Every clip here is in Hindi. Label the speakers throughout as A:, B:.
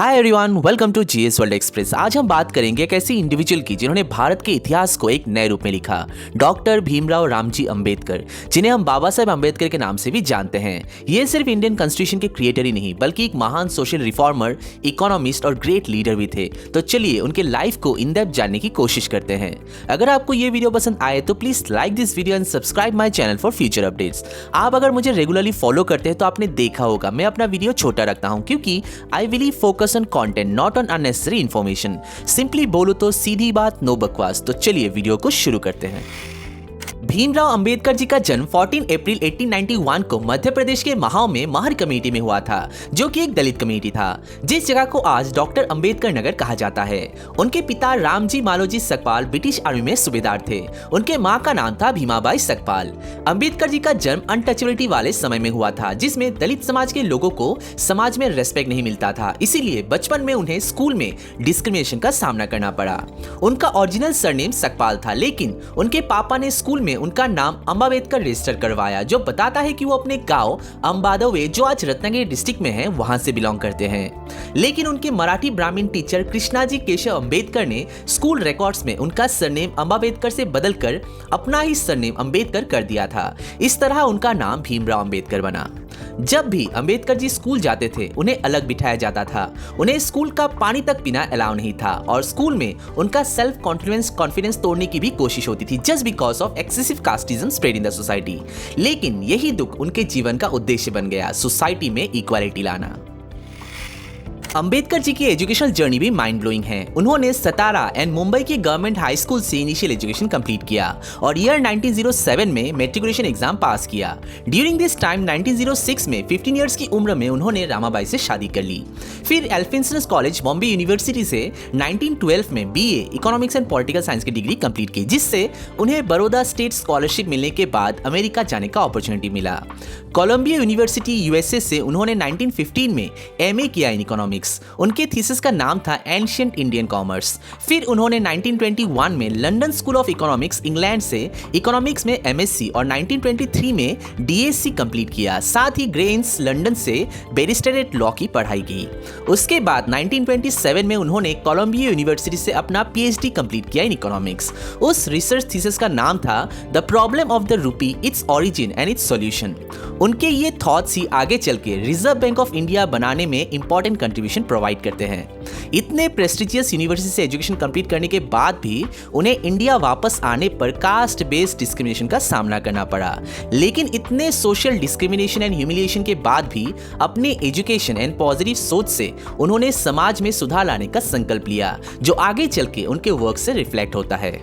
A: Hi everyone, welcome to GS world express. आज हम बात करेंगे एक ऐसी इंडिविजुअल की जिन्होंने भारत के इतिहास को एक नए रूप में लिखा, डॉक्टर भीमराव रामजी अंबेडकर, जिन्हें हम बाबा साहेब अंबेडकर के नाम से भी जानते हैं। ये सिर्फ इंडियन कॉन्स्टिट्यूशन के क्रिएटर ही नहीं बल्कि एक महान सोशल रिफॉर्मर, इकोनॉमिस्ट और ग्रेट लीडर भी थे। तो चलिए उनके लाइफ को इन डेप्थ जानने की कोशिश करते हैं। अगर आपको ये वीडियो पसंद आए तो please like this video and subscribe my channel for future updates. आप अगर मुझे रेगुलरली फॉलो करते हैं तो आपने देखा होगा मैं अपना वीडियो छोटा रखता हूँ, क्योंकि I will focus on content, not on unnecessary information. Simply बोलो तो सीधी बात, नो बकवास। तो चलिए वीडियो को शुरू करते हैं। भीमराव अंबेडकर जी का जन्म 14 अप्रैल 1891 को मध्य प्रदेश के महाव में महर कमेटी में हुआ था, जो कि एक दलित कमेटी था, जिस जगह को आज डॉक्टर अंबेडकर नगर कहा जाता है। उनके पिता रामजी मालोजी सकपाल ब्रिटिश आर्मी में सूबेदार थे। उनके मां का नाम था भीमाबाई सकपाल। अंबेडकर जी का जन्म अनटचेबिलिटी वाले समय में हुआ था, जिसमें दलित समाज के लोगों को समाज में रेस्पेक्ट नहीं मिलता था। इसीलिए बचपन में उन्हें स्कूल में डिस्क्रिमिनेशन का सामना करना पड़ा। उनका ओरिजिनल सरनेम सकपाल था, लेकिन उनके पापा ने स्कूल में उनका नाम अंबावेदकर रजिस्टर करवाया, जो बताता है कि वो अपने गांव अंबादवे, जो आज रत्नागिरी डिस्ट्रिक्ट में है, वहां से बिलोंग करते हैं। लेकिन उनके मराठी ब्राह्मण टीचर कृष्णाजी केशव अंबेडकर ने स्कूल रिकॉर्ड्स में उनका सरनेम अंबावेदकर से बदलकर अपना ही सरनेम अंबेडकर कर दिया था। इस तरह उनका नाम भीमराव अंबेडकर बना। जब भी अंबेडकर जी स्कूल जाते थे उन्हें अलग बिठाया जाता था। उन्हें स्कूल का पानी तक पीना अलाउ नहीं था और स्कूल में उनका सेल्फ कॉन्फिडेंस तोड़ने की भी कोशिश होती थी, just because of excessive casteism spread in the society. लेकिन यही दुख उनके जीवन का उद्देश्य बन गया, सोसाइटी में इक्वालिटी लाना। अंबेडकर जी की एजुकेशनल जर्नी भी माइंड ब्लोइंग है। उन्होंने सतारा एंड मुंबई के गवर्नमेंट हाई स्कूल से इनिशियल एजुकेशन कंप्लीट किया और ईयर 1907 में मैट्रिकुलेशन एग्जाम पास किया। ड्यूरिंग दिस टाइम 1906 में 15 इयर्स की उम्र में उन्होंने रामाबाई से शादी कर ली। फिर एल्फिंस्टन कॉलेज बॉम्बे यूनिवर्सिटी से 1912 में BA economics and political science की डिग्री कंप्लीट की, जिससे उन्हें बड़ौदा स्टेट स्कॉलरशिप मिलने के बाद अमेरिका जाने का अपॉर्चुनिटी मिला। कोलंबिया यूनिवर्सिटी यूएसए से उन्होंने 1915 में एमए किया इन इकोनॉमिक्स। उनके थीसिस का नाम था एंशिएंट इंडियन कॉमर्स। फिर उन्होंने 1921 में London school of economics England से इकोनॉमिक्स में एमएससी और 1923 में डीएससी कंप्लीट किया। साथ ही ग्रेन्स लंदन से बैरिस्टरेट लॉ की पढ़ाई की। उसके बाद 1927 में उन्होंने कोलंबिया यूनिवर्सिटी से अपना पीएचडी कंप्लीट किया इन इकोनॉमिक्स। उस रिसर्च थीसिस का नाम था the problem of the rupee, its origin and it's solution. उनके ये थॉट्स ही आगे चल के रिजर्व बैंक ऑफ इंडिया बनाने में इंपॉर्टेंट कंट्रीब्यूशन प्रोवाइड करते हैं। इतने प्रेस्टिजियस यूनिवर्सिटी से एजुकेशन कंप्लीट करने के बाद भी उन्हें इंडिया वापस आने पर कास्ट बेस्ड डिस्क्रिमिनेशन का सामना करना पड़ा। लेकिन इतने सोशल डिस्क्रिमिनेशन एंड ह्यूमिलिएशन के बाद भी अपने एजुकेशन एंड पॉजिटिव सोच से उन्होंने समाज में सुधार लाने का संकल्प लिया, जो आगे चल के उनके वर्क से रिफ्लेक्ट होता है।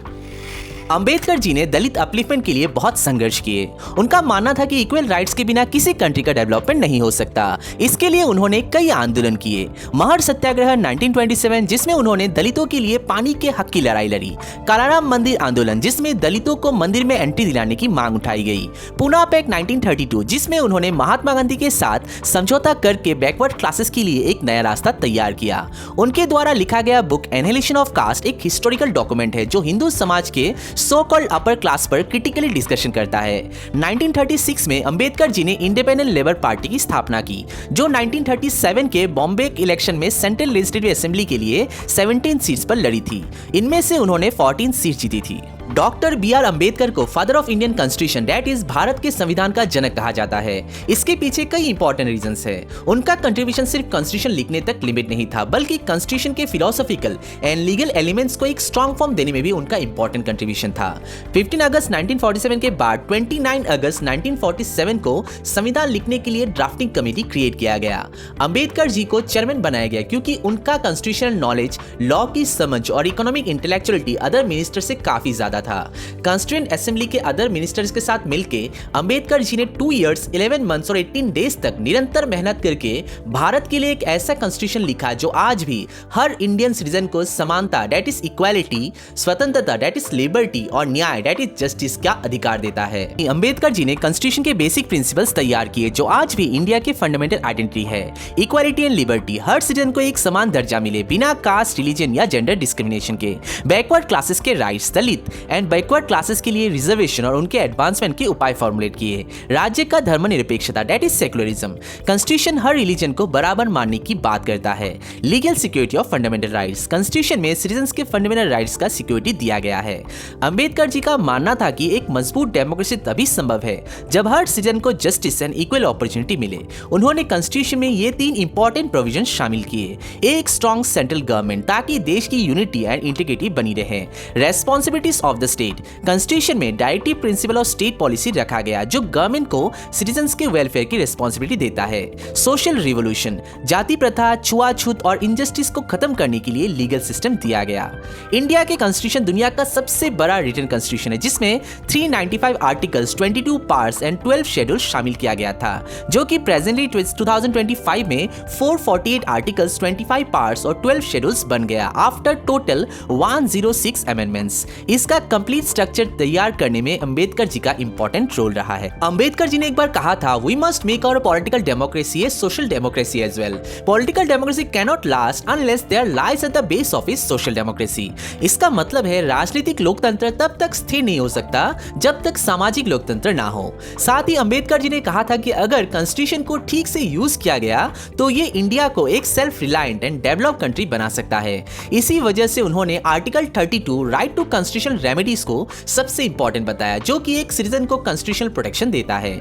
A: अंबेडकर जी ने दलित अपलिफ्टमेंट के लिए बहुत संघर्ष किए। उनका मानना था कि इक्वल राइट्स के बिना किसी कंट्री का डेवलपमेंट नहीं हो सकता। इसके लिए उन्होंने कई आंदोलन किए। महर सत्याग्रह 1927, जिसमें उन्होंने दलितों के लिए पानी के हक की लड़ाई लड़ी। कालाराम मंदिर आंदोलन, जिसमें दलितों को मंदिर में एंट्री दिलाने की मांग उठाई गई। पूना पैक्ट 1932, जिसमें उन्होंने महात्मा गांधी के साथ समझौता करके बैकवर्ड क्लासेस के लिए एक नया रास्ता तैयार किया। उनके द्वारा लिखा गया बुक एनहिलेशन ऑफ कास्ट एक हिस्टोरिकल डॉक्यूमेंट है, जो हिंदू समाज के सो कॉल्ड अपर क्लास पर क्रिटिकली डिस्कशन करता है। 1936 में अंबेडकर जी ने इंडिपेंडेंट लेबर पार्टी की स्थापना की, जो 1937 के बॉम्बे इलेक्शन में सेंट्रल लेजिस्लेटिव असेंबली के लिए 17 सीट्स पर लड़ी थी। इनमें से उन्होंने 14 सीट जीती थी। Doctor B R. अंबेडकर को father of Indian constitution, that is Bharat के संविधान का जनक कहा जाता है। इसके पीछे कई इंपॉर्टेंट रीजंस है। उनका कंट्रीब्यूशन सिर्फ कॉन्स्टिट्यूशन लिखने तक लिमिट नहीं था, बल्कि कॉन्स्टिट्यूशन के फिलोसॉफिकल एंड लीगल एलिमेंट्स को एक स्ट्रॉन्ग फॉर्म देने में भी उनका इंपॉर्टेंट कंट्रीब्यूशन था। 15 अगस्त 1947 के बाद 29 अगस्त 1947 को संविधान लिखने के लिए ड्राफ्टिंग कमेटी क्रिएट किया गया। अंबेडकर जी को चेयरमैन बनाया गया क्योंकि उनका कॉन्स्टिट्यूशनल नॉलेज, लॉ की समझ और इकोनॉमिक इंटेलेक्चुअलिटी अदर मिनिस्टर से काफी ज्यादा था। कॉन्स्टिट्यूएंट असेंबली के अदर मिनिस्टर्स के साथ मिलकर अंबेडकर जी ने 2 इयर्स 11 मंथ्स और 18 डेज तक निरंतर मेहनत करके भारत के लिए एक ऐसा कॉन्स्टिट्यूशन लिखा जो आज भी हर इंडियन सिटीजन को समानता, दैट इज इक्वालिटी, स्वतंत्रता, दैट इज लिबर्टी और न्याय, दैट इज जस्टिस का अधिकार देता है। अंबेडकर जी ने कॉन्स्टिट्यूशन के बेसिक प्रिंसिपल्स तैयार किए, जो आज भी इंडिया के फंडामेंटल आइडेंटिटी है। Equality and liberty, her citizen को एक समान दर्जा मिले बिना कास्ट, रिलीजन या जेंडर डिस्क्रिमिनेशन के। बैकवर्ड क्लासेस के rights, Dalit and backward classes के लिए रिजर्वेशन और उनके एडवांसमेंट के उपाय फॉर्मुलेट किए। राज्य का धर्मनिरपेक्षता that is secularism. Constitution her religion को बराबर मानने की बात करता है। Legal security of fundamental rights. Constitution में सिटीजन्स के फंडामेंटल राइट्स का सिक्योरिटी दिया गया है। अंबेडकर जी का मानना था कि एक मजबूत डेमोक्रेसी तभी संभव है जब हर सिटीजन को जस्टिस एंड इक्वल अपॉर्चुनिटी मिले। उन्होंने कॉन्स्टिट्यूशन में ये 3 इंपॉर्टेंट प्रोविजन शामिल किए। एक स्ट्रॉन्ग सेंट्रल गवर्नमेंट ताकि देश की यूनिटी एंड इंटीग्रिटी बनी रहे। Responsibilities of the state. Constitution में directive principle of state policy रखा गया जो गवर्नमेंट को सिटीजन्स के वेलफेयर की रिस्पॉन्सिबिलिटी देता है। Social revolution. जाति प्रथा, छुआछूत और इनजस्टिस को खत्म करने के लिए लीगल सिस्टम दिया गया। इंडिया के कॉन्स्टिट्यूशन दुनिया का सबसे बड़ा रिटन कॉन्स्टिट्यूशन है जिसमें 395 आर्टिकल्स, 22 पार्ट्स एंड 12 शेड्यूल शामिल किया गया था, जो कि प्रेजेंटली 2025 में 448 आर्टिकल्स, 25 पार्ट्स और 12 शेड्यूल्स बन गया आफ्टर टोटल 106 अमेंडमेंट्स। इसका कंप्लीट स्ट्रक्चर तैयार करने में अंबेडकर जी का इंपॉर्टेंट रोल रहा है। अंबेडकर जी ने एक बार कहा था, we must make our political democracy a social democracy as well. Political democracy cannot last unless there lies at the base of is social democracy. इसका मतलब है राजनीतिक लोकतंत्र तब तक स्थिर नहीं हो सकता जब तक सामाजिक लोकतंत्र ना हो। साथ ही अंबेडकर जी ने कहा था कि अगर कॉन्स्टिट्यूशन को ठीक से यूज किया गया तो ये इंडिया को एक self reliant and develop country बना सकता है। इसी वजह से उन्होंने article 32 right to constitutional remedies को सबसे इंपॉर्टेंट बताया, जो कि एक सिटीजन को कॉन्स्टिट्यूशनल प्रोटेक्शन देता है।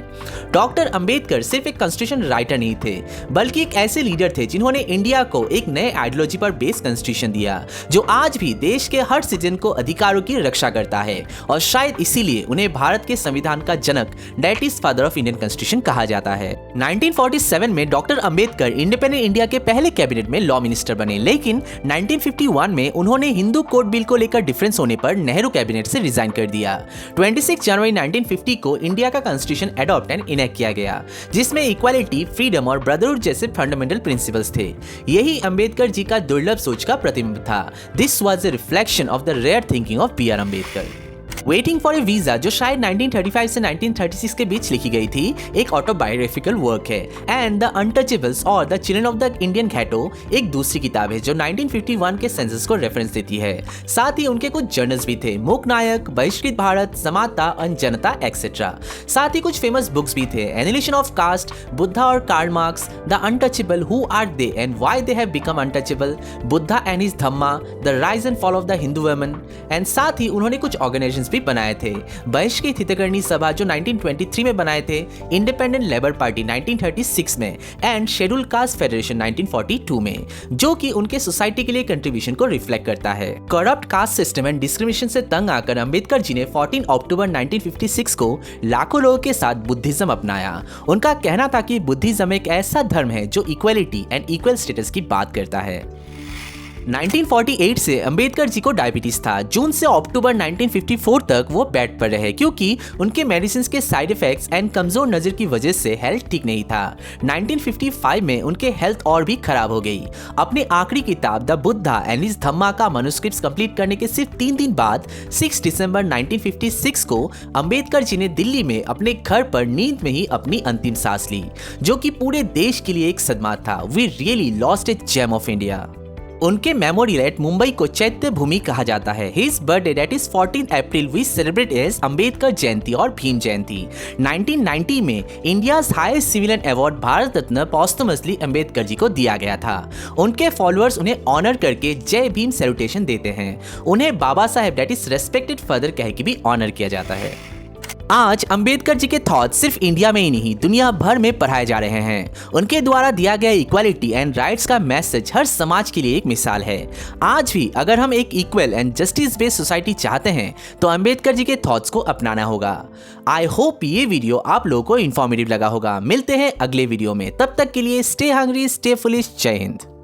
A: डॉक्टर अंबेडकर सिर्फ एक कॉन्स्टिट्यूशन राइटर नहीं थे बल्कि एक ऐसे लीडर थे जिन्होंने इंडिया को एक नए आइडियोलॉजी पर बेस्ड कॉन्स्टिट्यूशन दिया जो आज भी देश के हर सिटीजन को अधिकारों की रक्षा करता है। और शायद इसीलिए उन्हें भारत के संविधान का जनक that is father of Indian constitution कहा जाता है। 1947 में डॉक्टर अंबेडकर इंडिपेंडेंट इंडिया के पहले कैबिनेट में लॉ मिनिस्टर बने, लेकिन 1951 में उन्होंने हिंदू कोड बिल को लेकर डिफरेंस होने पर नेहरू कैबिनेट से रिजाइन कर दिया। 26 जनवरी 1950 को इंडिया का कॉन्स्टिट्यूशन एडॉप्ट एंड इनेक्ट किया गया जिसमें इक्वालिटी, फ्रीडम और ब्रदरहुड जैसे फंडामेंटल प्रिंसिपल्स थे। यही अंबेडकर जी का दुर्लभ सोच का प्रतिबिंब था। This was a reflection of the rare thinking of B R Ambedkar. Waiting for a visa, जो शायद 1935 से 1936 के बीच लिखी गई थी, एक ऑटोबायोग्राफिकल वर्क है। एंड द अनटचेबल्स और the children of the Indian ghetto एक दूसरी किताब है जो 1951 के सेंसस को रेफरेंस देती है। साथ ही उनके कुछ जर्नल्स भी थे, मूक नायक, बहिष्कृत भारत, समाता और जनता एक्सेट्रा। साथ ही कुछ फेमस बुक्स भी थे, एनिलेशन ऑफ कास्ट, बुद्धा और Karl Marx, the untouchable, who are they and why they have become untouchable, Buddha and his Dhamma, the rise and fall of the Hindu women. And साथ ही उन्होंने कुछ ऑर्गेनाइजेशंस बनाए थे, बहिष्कृत हितैषी सभा जो 1923 में बनाए थे, इंडिपेंडेंट लेबर पार्टी 1936 में एंड शेड्यूल कास्ट फेडरेशन 1942 में, जो कि उनके सोसाइटी के लिए कंट्रीब्यूशन को रिफ्लेक्ट करता है। Corrupt caste system and discrimination से तंग आकर अंबेडकर जी ने 14 अक्टूबर 1956 को लाखों लोगों के साथ बुद्धिज्म अपनाया। उनका कहना था कि बुद्धिज्म एक ऐसा धर्म है जो इक्वालिटी एंड इक्वल स्टेटस की बात करता है। 1948 से अंबेडकर जी को डायबिटीज था। जून से अक्टूबर 1954 तक वो बेड पर रहे क्योंकि उनके मेडिसिन के साइड इफेक्ट्स एंड कमजोर नजर की वजह से हेल्थ ठीक नहीं था। 1955 में उनके हेल्थ और भी खराब हो गई। अपनी आखिरी किताब द बुद्धा एंड हिज धम्मा का मैन्युस्क्रिप्ट कंप्लीट करने के सिर्फ 3 दिन बाद 6 दिसंबर 1956 को अंबेडकर जी ने दिल्ली में अपने घर पर नींद में ही अपनी अंतिम सांस ली, जो कि पूरे देश के लिए एक सदमा था। We really lost a gem of India. उनके मेमोरियल एट मुंबई को चैत्य भूमि कहा जाता है। His birthday that is 14 April we celebrate as Ambedkar Jayanti और भीम जयंती। 1990 में India's highest civilian award Bharat Ratna posthumously Ambedkar ji को दिया गया था। उनके फॉलोअर्स उन्हें ऑनर करके जय भीम सैल्यूटेशन देते हैं। उन्हें Baba Saheb that is respected father कह के भी ऑनर किया जाता है। आज अंबेडकर जी के थॉट्स सिर्फ इंडिया में ही नहीं दुनिया भर में पढ़ाए जा रहे हैं। उनके द्वारा दिया गया इक्वालिटी एंड राइट्स का मैसेज हर समाज के लिए एक मिसाल है। आज भी अगर हम एक equal and justice based society चाहते हैं तो अंबेडकर जी के थॉट्स को अपनाना होगा। आई होप ये वीडियो आप लोगों को इन्फॉर्मेटिव लगा होगा। मिलते हैं अगले वीडियो में, तब तक के लिए स्टे हंग्री, स्टे फुलिश। जय हिंद।